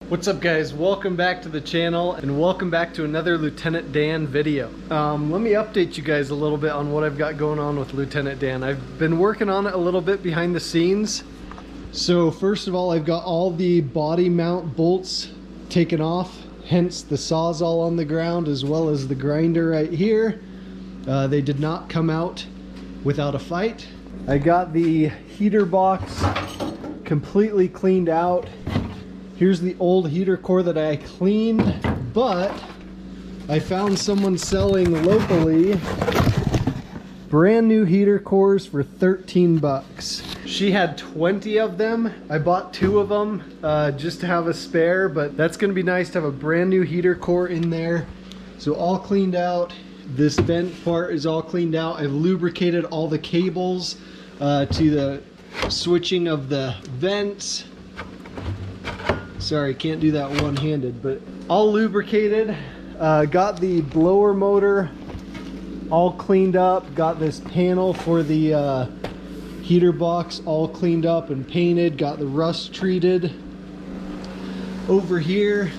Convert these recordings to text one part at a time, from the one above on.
What's up guys, welcome back to the channel and welcome back to another Lieutenant Dan video. Let me update you guys a little bit on what I've got going on with Lieutenant Dan. I've been working on it a little bit behind the scenes. So first of all, I've got all the body mount bolts taken off, hence the Sawzall on the ground as well as the grinder right here. They did not come out without a fight. I got the heater box completely cleaned out. Here's the old heater core that I cleaned, but I found someone selling locally brand new heater cores for 13 bucks. She had 20 of them. I bought 2 of them just to have a spare, but that's gonna be nice to have a brand new heater core in there. So all cleaned out. This vent part is all cleaned out. I've lubricated all the cables to the switching of the vents. Sorry, can't do that one-handed, but all lubricated. Got the blower motor all cleaned up. Got this panel for the heater box all cleaned up and painted. Got the rust treated. Over here,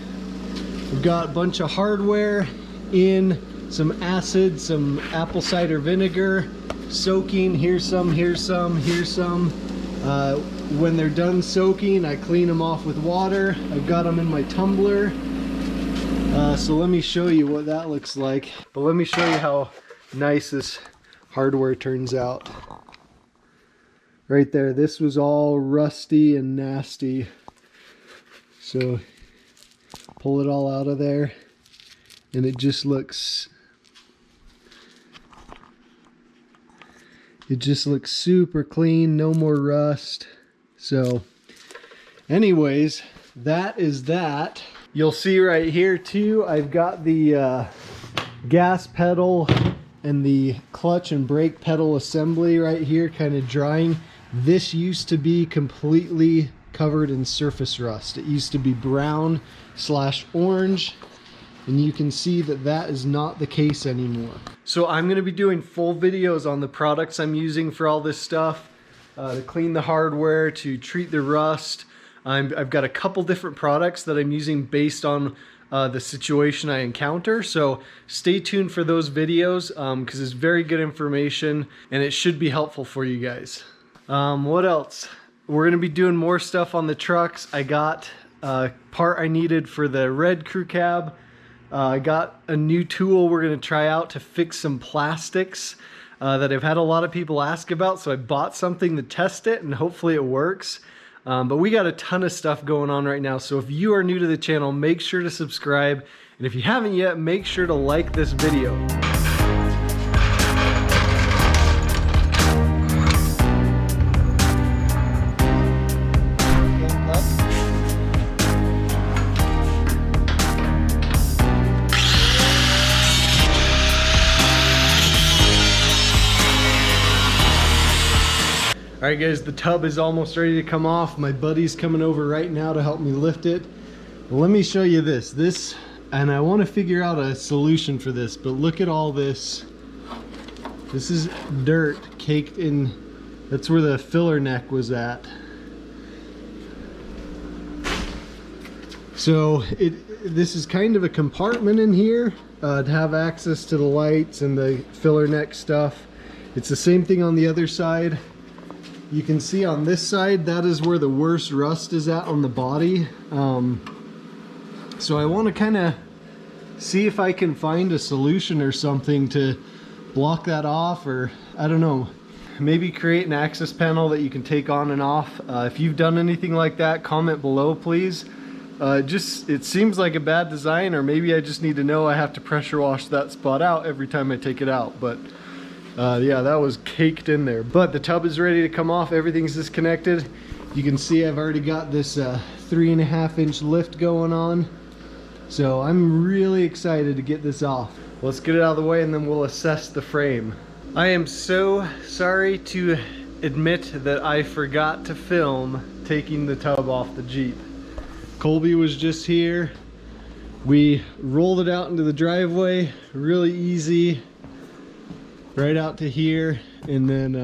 we've got a bunch of hardware in, some acid, some apple cider vinegar, soaking. Here's some, here's some, here's some. When they're done soaking, I clean them off with water. I've got them in my tumbler. So let me show you what that looks like. But let me show you how nice this hardware turns out. Right there, this was all rusty and nasty. So pull it all out of there and it just looks super clean, no more rust. So anyways, that is that. You'll see right here too, I've got the gas pedal and the clutch and brake pedal assembly right here kind of drying. This used to be completely covered in surface rust. It used to be brown / orange. And you can see that that is not the case anymore. So I'm going to be doing full videos on the products I'm using for all this stuff, to clean the hardware, to treat the rust. I've got a couple different products that I'm using based on the situation I encounter. So stay tuned for those videos because it's very good information and it should be helpful for you guys. What else? We're going to be doing more stuff on the trucks. I got a part I needed for the red crew cab. I got a new tool we're going to try out to fix some plastics that I've had a lot of people ask about, so I bought something to test it and hopefully it works. But we got a ton of stuff going on right now, so if you are new to the channel, make sure to subscribe, and if you haven't yet, make sure to like this video. Alright guys, the tub is almost ready to come off. My buddy's coming over right now to help me lift it. Let me show you this, and I want to figure out a solution for this, but look at all this. This is dirt caked in, that's where the filler neck was at. So this is kind of a compartment in here to have access to the lights and the filler neck stuff. It's the same thing on the other side. You can see on this side, that is where the worst rust is at on the body. So I want to kind of see if I can find a solution or something to block that off, or I don't know, maybe create an access panel that you can take on and off. If you've done anything like that, comment below please. It seems like a bad design, or maybe I just need to know I have to pressure wash that spot out every time I take it out. But yeah, that was caked in there. But the tub is ready to come off. Everything's disconnected. You can see I've already got this 3.5 inch lift going on. So I'm really excited to get this off. Let's get it out of the way and then we'll assess the frame. I am so sorry to admit that I forgot to film taking the tub off the Jeep. Colby was just here. We rolled it out into the driveway, really easy. Right out to here, and then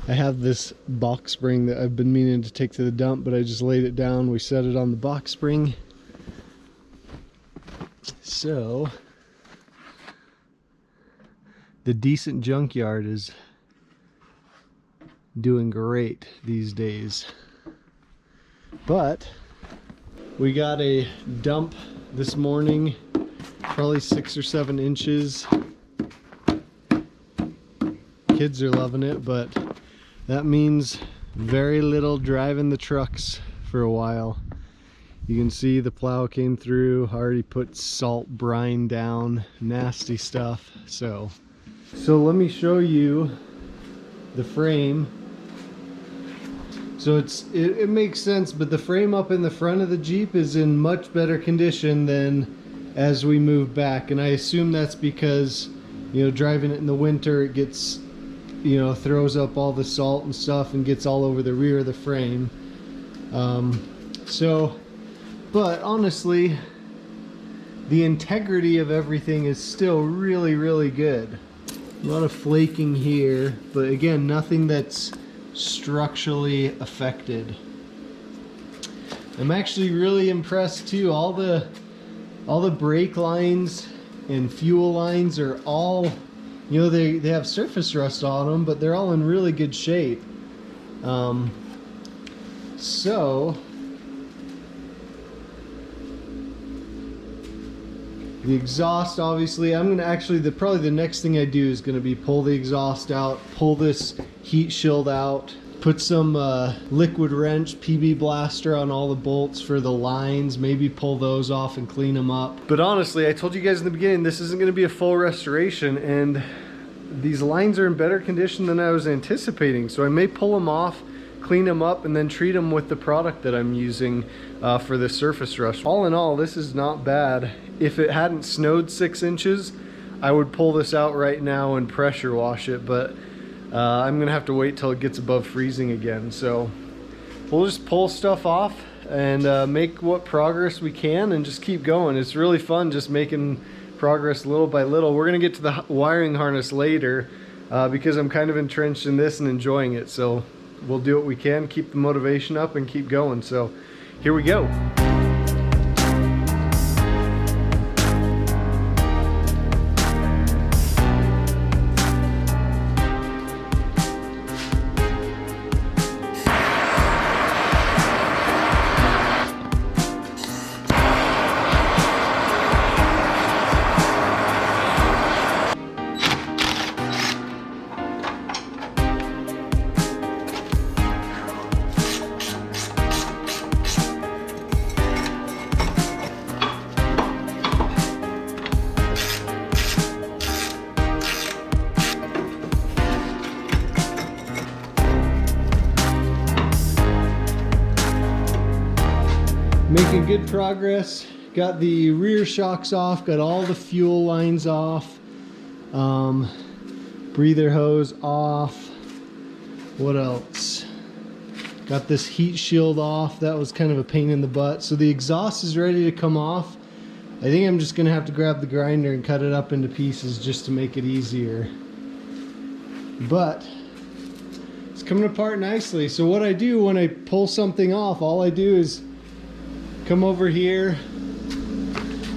I have this box spring that I've been meaning to take to the dump, but I just laid it down. We set it on the box spring. So the decent junkyard is doing great these days. But we got a dump this morning, probably 6 or 7 inches. Kids are loving it, but that means very little driving the trucks for a while. You can see the plow came through, already put salt brine down, nasty stuff. So let me show you the frame. So it makes sense, but the frame up in the front of the Jeep is in much better condition than as we move back, and I assume that's because, you know, driving it in the winter, it gets, you know, throws up all the salt and stuff and gets all over the rear of the frame. But honestly, the integrity of everything is still really, really good. A lot of flaking here, but again, nothing that's structurally affected. I'm actually really impressed too. All the brake lines and fuel lines are all, you know, they have surface rust on them, but they're all in really good shape. So the exhaust, obviously, I'm gonna actually, probably the next thing I do is gonna be pull the exhaust out, pull this heat shield out, put some liquid wrench PB blaster on all the bolts for the lines, maybe pull those off and clean them up. But honestly, I told you guys in the beginning, this isn't gonna be a full restoration, and these lines are in better condition than I was anticipating. So I may pull them off, clean them up, and then treat them with the product that I'm using for the surface rust. All in all, this is not bad. If it hadn't snowed 6 inches, I would pull this out right now and pressure wash it, but I'm gonna have to wait till it gets above freezing again. So we'll just pull stuff off and make what progress we can and just keep going. It's really fun just making progress little by little. We're gonna get to the wiring harness later because I'm kind of entrenched in this and enjoying it. So we'll do what we can, keep the motivation up and keep going. So here we go. Making good progress. Got the rear shocks off, got all the fuel lines off, breather hose off. What else? Got this heat shield off. That was kind of a pain in the butt. So the exhaust is ready to come off. I think I'm just gonna have to grab the grinder and cut it up into pieces just to make it easier. But it's coming apart nicely. So what I do when I pull something off, all I do is come over here,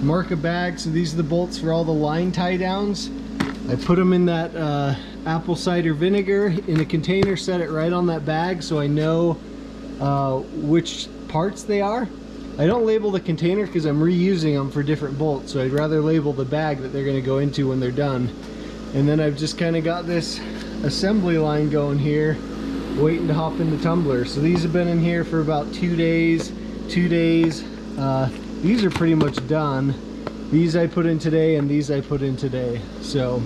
mark a bag. So these are the bolts for all the line tie downs. I put them in that apple cider vinegar in a container, set it right on that bag so I know which parts they are. I don't label the container because I'm reusing them for different bolts, so I'd rather label the bag that they're going to go into when they're done. And then I've just kind of got this assembly line going here, waiting to hop in the tumbler. So these have been in here for about 2 days. These are pretty much done. These I put in today and these I put in today. So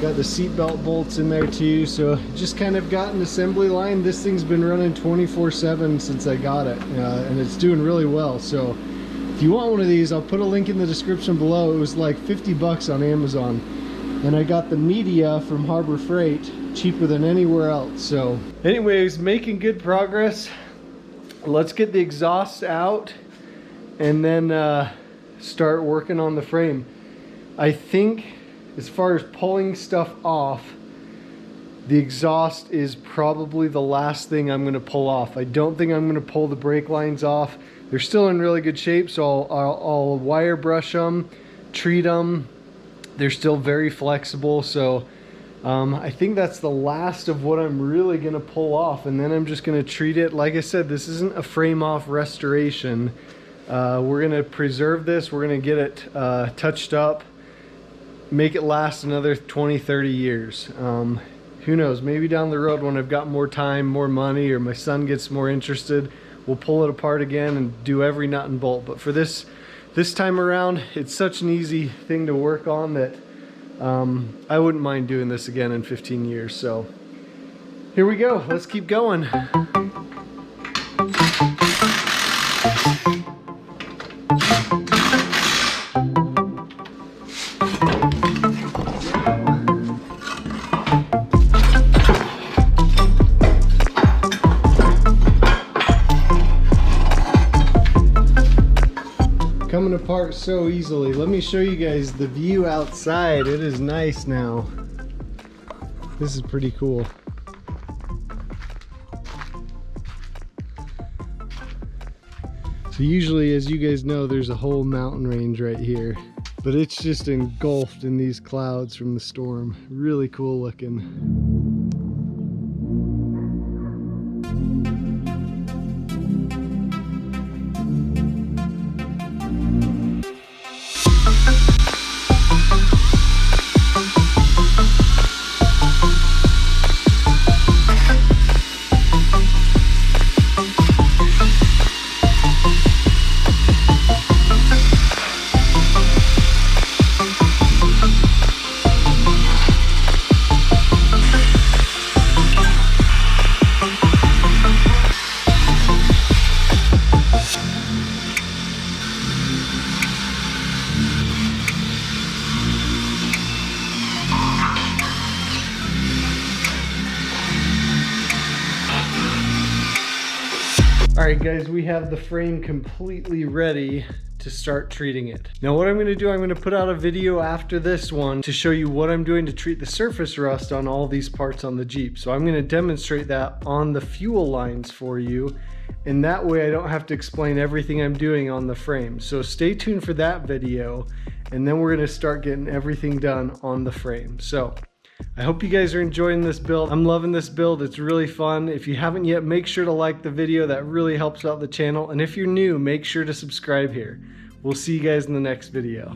got the seat belt bolts in there too. So just kind of got an assembly line. This thing's been running 24/7 since I got it, and it's doing really well. So if you want one of these, I'll put a link in the description below. It was like 50 bucks on Amazon, and I got the media from Harbor Freight cheaper than anywhere else. So anyways, making good progress. Let's get the exhaust out and then start working on the frame. I think as far as pulling stuff off, The exhaust is probably the last thing I'm going to pull off. I don't think I'm going to pull the brake lines off. They're still in really good shape, so I'll wire brush them, treat them. They're still very flexible, so I think that's the last of what I'm really going to pull off, and then I'm just going to treat it. Like I said, this isn't a frame off restoration. We're going to preserve this. We're going to get it touched up, make it last another 20-30 years. Who knows, maybe down the road when I've got more time, more money, or my son gets more interested, we'll pull it apart again and do every nut and bolt. But for this time around, it's such an easy thing to work on that I wouldn't mind doing this again in 15 years. So here we go, let's keep going. Coming apart so easily. Let me show you guys the view outside. It is nice now. This is pretty cool. So usually, as you guys know, there's a whole mountain range right here, but it's just engulfed in these clouds from the storm. Really cool looking. Alright guys, we have the frame completely ready to start treating it. Now what I'm going to do, I'm going to put out a video after this one to show you what I'm doing to treat the surface rust on all these parts on the Jeep. So I'm going to demonstrate that on the fuel lines for you, and that way I don't have to explain everything I'm doing on the frame. So stay tuned for that video, and then we're going to start getting everything done on the frame. So I hope you guys are enjoying this build. I'm loving this build. It's really fun. If you haven't yet, make sure to like the video. That really helps out the channel. And if you're new, make sure to subscribe here. We'll see you guys in the next video.